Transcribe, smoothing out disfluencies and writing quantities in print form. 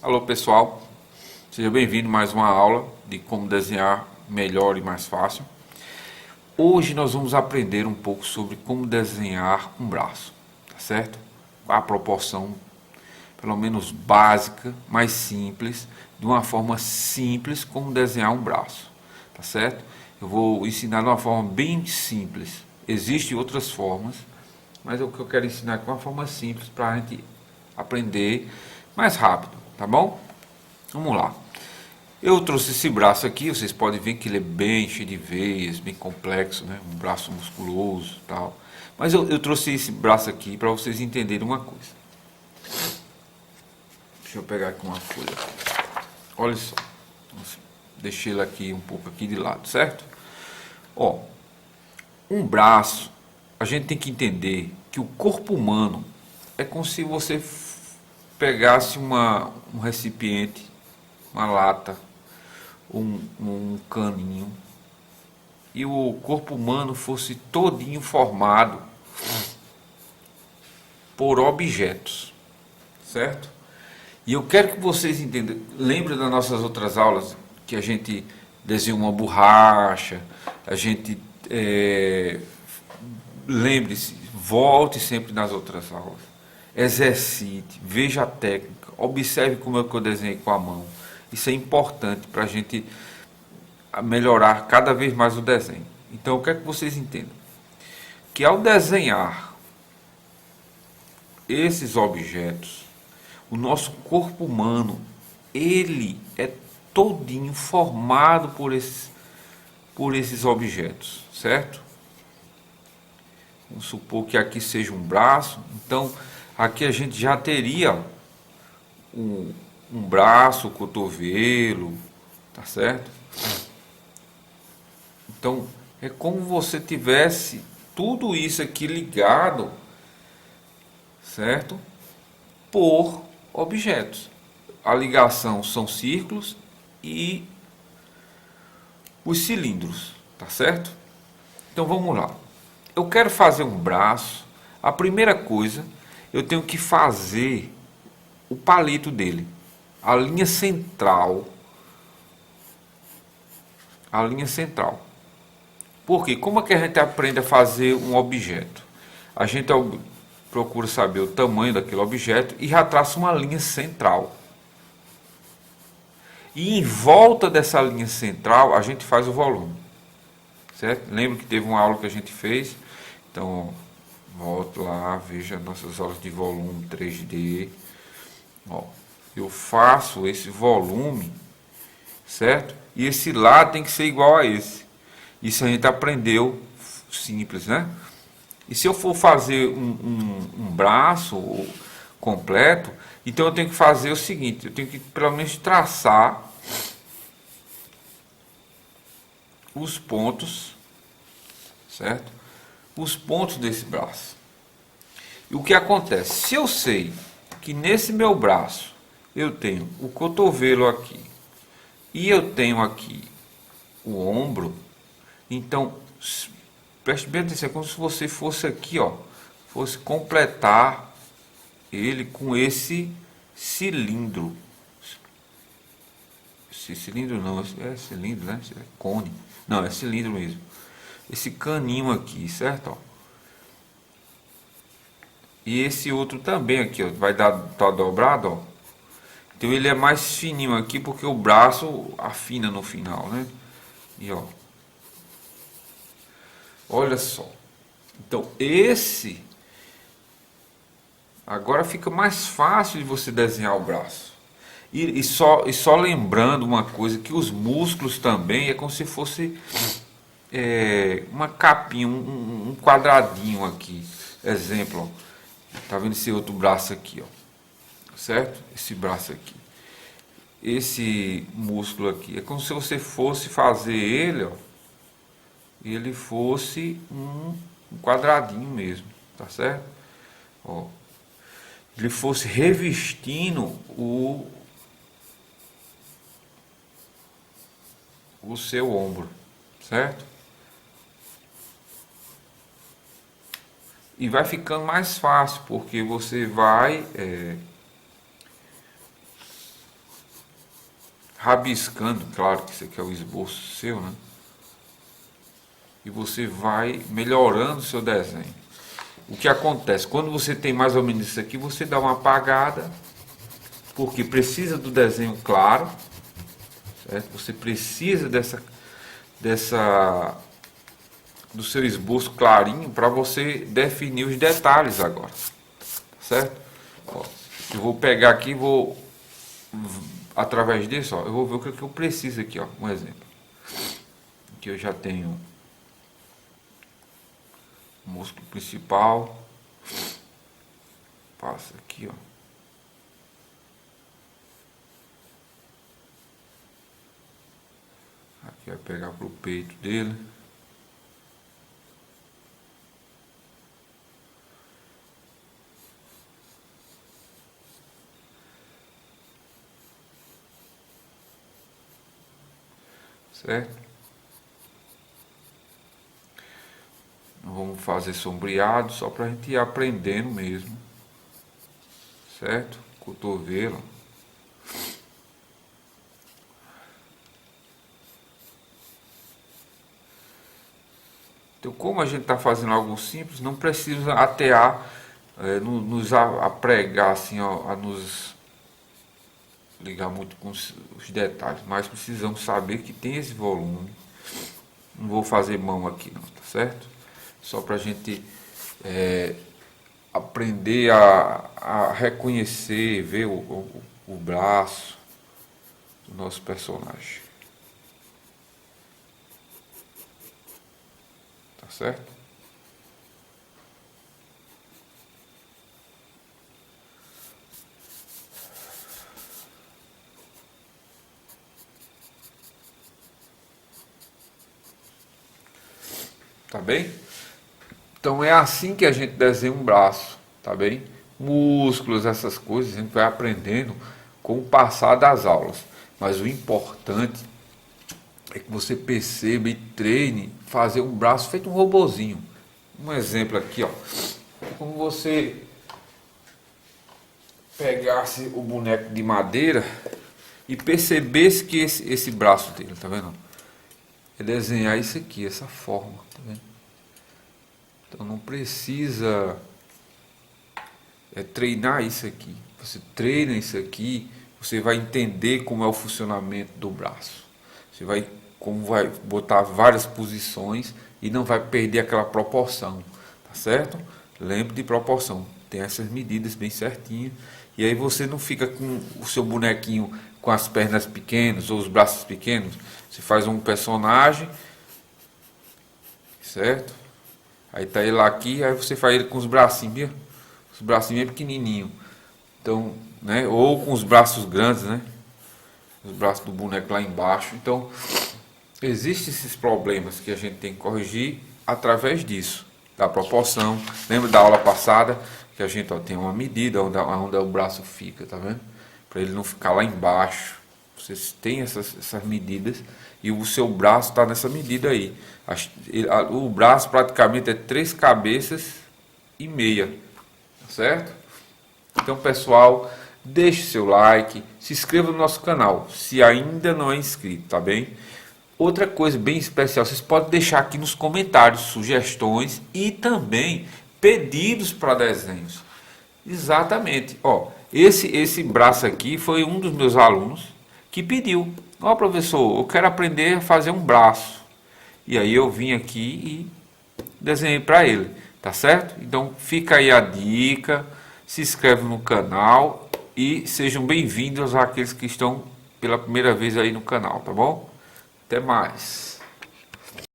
Alô pessoal, seja bem-vindo a mais uma aula de como desenhar melhor e mais fácil. Hoje nós vamos aprender um pouco sobre como desenhar um braço, tá certo? A proporção, pelo menos básica, mais simples, de uma forma simples como desenhar um braço, tá certo? Eu vou ensinar de uma forma bem simples. Existem outras formas, mas o que eu quero ensinar é uma forma simples para a gente aprender mais rápido, tá bom? Vamos lá. Eu trouxe esse braço aqui, vocês podem ver que ele é bem cheio de veias, bem complexo, né? Um braço musculoso e tal. Mas eu trouxe esse braço aqui para vocês entenderem uma coisa. Deixa eu pegar aqui uma folha. Olha só. Deixei ele aqui um pouco aqui de lado, certo? Ó, um braço, a gente tem que entender que o corpo humano é como se você pegasse um recipiente, uma lata, um caninho, e o corpo humano fosse todinho formado por objetos, certo? E eu quero que vocês entendam, lembre das nossas outras aulas, que a gente desenha uma borracha, a gente, lembre-se, volte sempre nas outras aulas, exercite, veja a técnica, observe como é que eu desenhei com a mão. Isso é importante para a gente melhorar cada vez mais o desenho. Então eu quero que vocês entendam que ao desenhar esses objetos, o nosso corpo humano, ele é todinho formado por esses objetos, certo? Vamos supor que aqui seja um braço, então aqui a gente já teria um braço, o cotovelo, tá certo? Então, é como você tivesse tudo isso aqui ligado, certo? Por objetos. A ligação são círculos e os cilindros, tá certo? Então vamos lá. Eu quero fazer um braço. A primeira coisa, eu tenho que fazer o palito dele. A linha central. A linha central. Porque como é que a gente aprende a fazer um objeto? A gente procura saber o tamanho daquele objeto e já traça uma linha central. E em volta dessa linha central a gente faz o volume. Certo? Lembra que teve uma aula que a gente fez? Então, volto lá, veja nossas aulas de volume 3D. Ó, eu faço esse volume, certo? E esse lado tem que ser igual a esse. Isso a gente aprendeu simples, né? E se eu for fazer um braço completo, então eu tenho que fazer o seguinte, eu tenho que pelo menos traçar os pontos, certo? Os pontos desse braço. E o que acontece? Se eu sei que nesse meu braço eu tenho o cotovelo aqui e eu tenho aqui o ombro, então preste bem atenção, é como se você fosse aqui, ó, fosse completar ele com esse cilindro. Esse cilindro não, é cilindro, né? É cone. Não, é cilindro mesmo. Esse caninho aqui, certo? Ó. E esse outro também aqui, ó, vai dar, tá dobrado, ó. Então ele é mais fininho aqui porque o braço afina no final, né? E ó, olha só. Então esse agora fica mais fácil de você desenhar o braço. E só lembrando uma coisa, que os músculos também é como se fosse uma capinha, um quadradinho aqui. Exemplo, ó. Tá vendo esse outro braço aqui, ó? Certo? Esse braço aqui. Esse músculo aqui. É como se você fosse fazer ele, ó. E ele fosse um quadradinho mesmo. Tá certo? Ó. Ele fosse revestindo o seu ombro, certo? E vai ficando mais fácil, porque você vai rabiscando, claro que isso aqui é o esboço seu, né? E você vai melhorando o seu desenho. O que acontece? Quando você tem mais ou menos isso aqui, você dá uma apagada, porque precisa do desenho claro, certo? Você precisa do seu esboço clarinho para você definir os detalhes agora, certo? Ó, eu vou pegar aqui e vou, através disso, ó, eu vou ver o que eu preciso aqui, ó, um exemplo. Aqui eu já tenho o músculo principal, passa aqui, ó. Aqui vai pegar pro peito dele. Certo? Vamos fazer sombreado só para a gente ir aprendendo mesmo. Certo? Cotovelo. Então, como a gente está fazendo algo simples, não precisa atear, nos apregar assim, ó, a nos ligar muito com os detalhes, mas precisamos saber que tem esse volume. Não vou fazer mão aqui não, tá certo? Só para a gente aprender a reconhecer, ver o braço do nosso personagem. Tá certo? Tá bem? Então é assim que a gente desenha um braço, tá bem? Músculos, essas coisas, a gente vai aprendendo com o passar das aulas. Mas o importante é que você perceba e treine fazer um braço feito um robozinho. Um exemplo aqui, ó. Como você pegasse o boneco de madeira e percebesse que esse braço dele, tá vendo? É desenhar isso aqui, essa forma, tá vendo? Então não precisa treinar isso aqui. Você treina isso aqui, você vai entender como é o funcionamento do braço. Você vai botar várias posições e não vai perder aquela proporção, tá certo? Lembre de proporção, tem essas medidas bem certinho. E aí você não fica com o seu bonequinho com as pernas pequenas ou os braços pequenos. Você faz um personagem, certo? Aí tá ele aqui, aí você faz ele com os bracinhos bem pequenininhos. Então, né? Ou com os braços grandes, né? Os braços do boneco lá embaixo. Então, existem esses problemas que a gente tem que corrigir através disso, da proporção. Lembra da aula passada que a gente tem uma medida onde o braço fica, tá vendo? Para ele não ficar lá embaixo. Vocês têm essas medidas e o seu braço está nessa medida aí. O braço praticamente é 3 cabeças e meia, tá certo? Então, pessoal, deixe seu like, se inscreva no nosso canal, se ainda não é inscrito, tá bem? Outra coisa bem especial, vocês podem deixar aqui nos comentários sugestões e também pedidos para desenhos. Exatamente, ó, esse braço aqui foi um dos meus alunos que pediu. Ó, professor, eu quero aprender a fazer um braço. E aí eu vim aqui e desenhei para ele, tá certo? Então fica aí a dica, se inscreve no canal e sejam bem-vindos àqueles que estão pela primeira vez aí no canal, tá bom? Até mais.